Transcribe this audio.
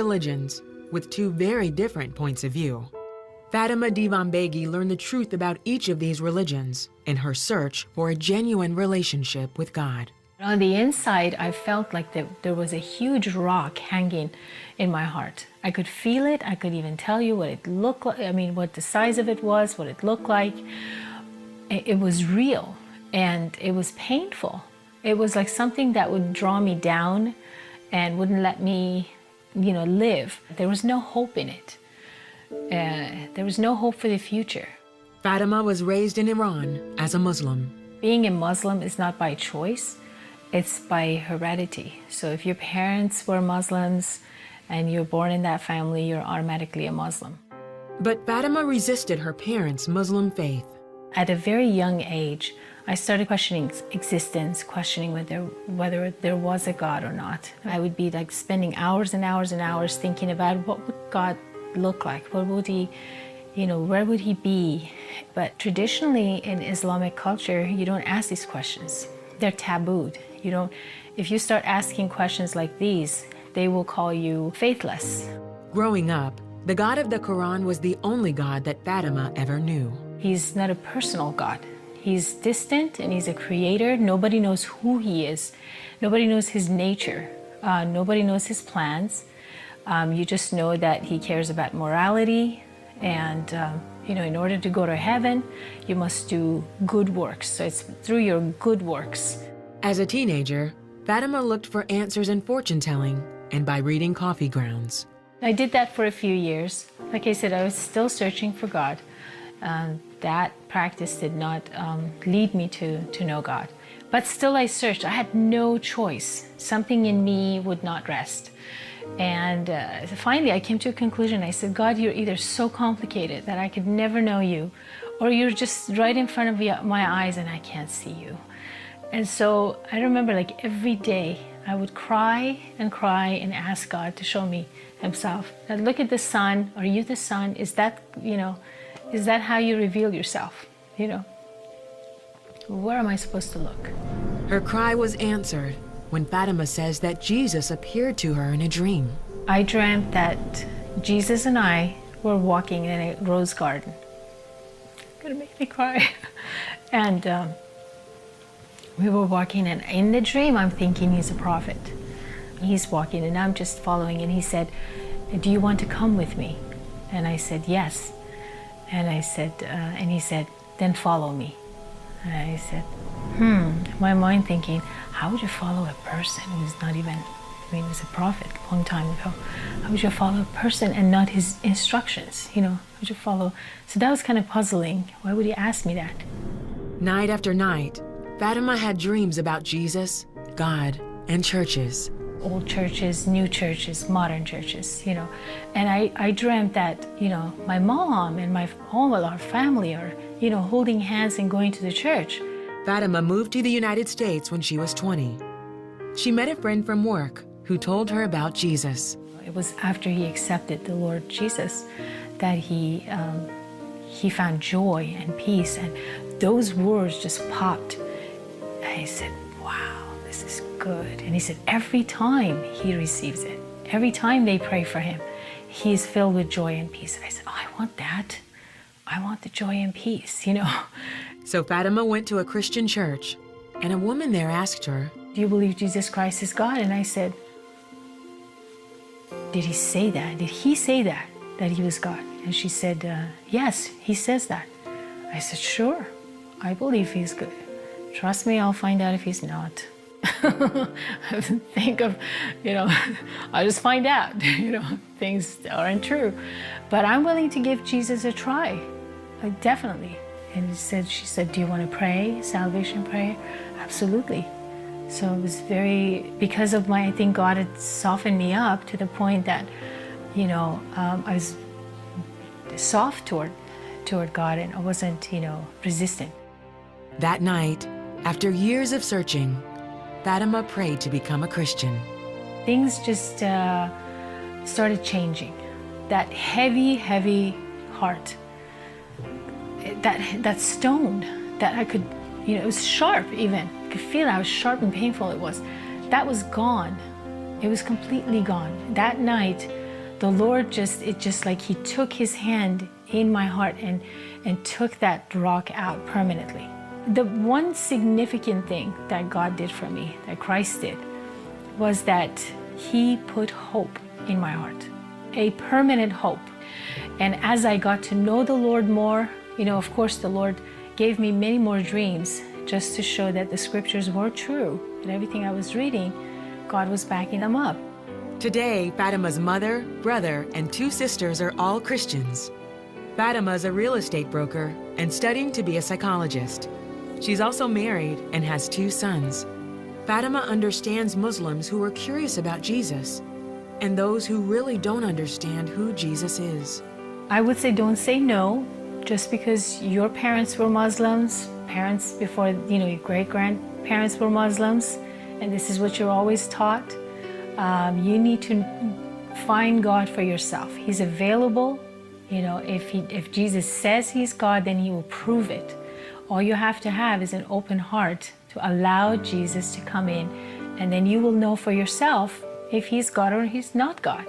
Religions, with two very different points of view. Fatima Divanbegi learned the truth about each of these religions in her search for a genuine relationship with God. On the inside, I felt like there was a huge rock hanging in my heart. I could feel it. I could even tell you what it looked like. I mean, what the size of it was, what it looked like. It was real and it was painful. It was like something that would draw me down and wouldn't let me, live. There was no hope in it. There was no hope for the future. Fatima was raised in Iran as a Muslim. Being a Muslim is not by choice, it's by heredity. So if your parents were Muslims and you're born in that family, you're automatically a Muslim. But Fatima resisted her parents' Muslim faith. At a very young age, I started questioning existence, questioning whether there was a God or not. I would be like spending hours and hours and hours thinking about what would God look like? What would he, where would he be? But traditionally in Islamic culture, you don't ask these questions. They're tabooed. If you start asking questions like these, they will call you faithless. Growing up, the God of the Quran was the only God that Fatima ever knew. He's not a personal God. He's distant and he's a creator. Nobody knows who he is. Nobody knows his nature. Nobody knows his plans. You just know that he cares about morality and, in order to go to heaven, you must do good works. So it's through your good works. As a teenager, Fatima looked for answers in fortune-telling and by reading coffee grounds. I did that for a few years. Like I said, I was still searching for God. That practice did not lead me to know God. But still I searched. I had no choice. Something in me would not rest. And finally I came to a conclusion. I said, God, you're either so complicated that I could never know you, or you're just right in front of my eyes and I can't see you. And so I remember every day I would cry and ask God to show me himself. Now, look at the sun. Are you the sun? Is that how you reveal yourself? Where am I supposed to look? Her cry was answered when Fatima says that Jesus appeared to her in a dream. I dreamt that Jesus and I were walking in a rose garden. It's gonna make me cry. And we were walking, and in the dream I'm thinking he's a prophet. He's walking and I'm just following, and he said, do you want to come with me? And I said, yes. And I said, and he said, then follow me. And I said, my mind thinking, how would you follow a person who's not even, he was a prophet a long time ago. How would you follow a person and not his instructions? How would you follow? So that was kind of puzzling. Why would he ask me that? Night after night, Fatima had dreams about Jesus, God, and churches. Old churches, new churches, modern churches, And I dreamt that, my mom and all our family are, holding hands and going to the church. Fatima moved to the United States when she was 20. She met a friend from work who told her about Jesus. It was after he accepted the Lord Jesus that he found joy and peace, and those words just popped. And I said, wow, this is good. And he said, every time he receives it, every time they pray for him, he's filled with joy and peace. I said, oh, I want that. I want the joy and peace, So Fatima went to a Christian church, and a woman there asked her, do you believe Jesus Christ is God? And I said, did he say that? Did he say that he was God? And she said, yes, he says that. I said, sure, I believe he's good. Trust me, I'll find out if he's not. I think of, I'll just find out, things aren't true. But I'm willing to give Jesus a try, definitely. And she said, do you want to pray, salvation prayer? Absolutely. So it was because of I think God had softened me up to the point that, I was soft toward God, and I wasn't, resistant. That night, after years of searching, Fatima prayed to become a Christian. Things just started changing. That heavy, heavy heart, that stone that I could, it was sharp even. I could feel how sharp and painful it was. That was gone. It was completely gone. That night, the Lord just like He took His hand in my heart and took that rock out permanently. The one significant thing that God did for me, that Christ did, was that He put hope in my heart, a permanent hope. And as I got to know the Lord more, of course, the Lord gave me many more dreams just to show that the scriptures were true, and everything I was reading, God was backing them up. Today, Fatima's mother, brother, and 2 sisters are all Christians. Fatima is a real estate broker and studying to be a psychologist. She's also married and has 2 sons. Fatima understands Muslims who are curious about Jesus and those who really don't understand who Jesus is. I would say don't say no just because your parents were Muslims, parents before, your great-grandparents were Muslims, and this is what you're always taught. You need to find God for yourself. He's available. If Jesus says He's God, then He will prove it. All you have to have is an open heart to allow Jesus to come in, and then you will know for yourself if He's God or He's not God.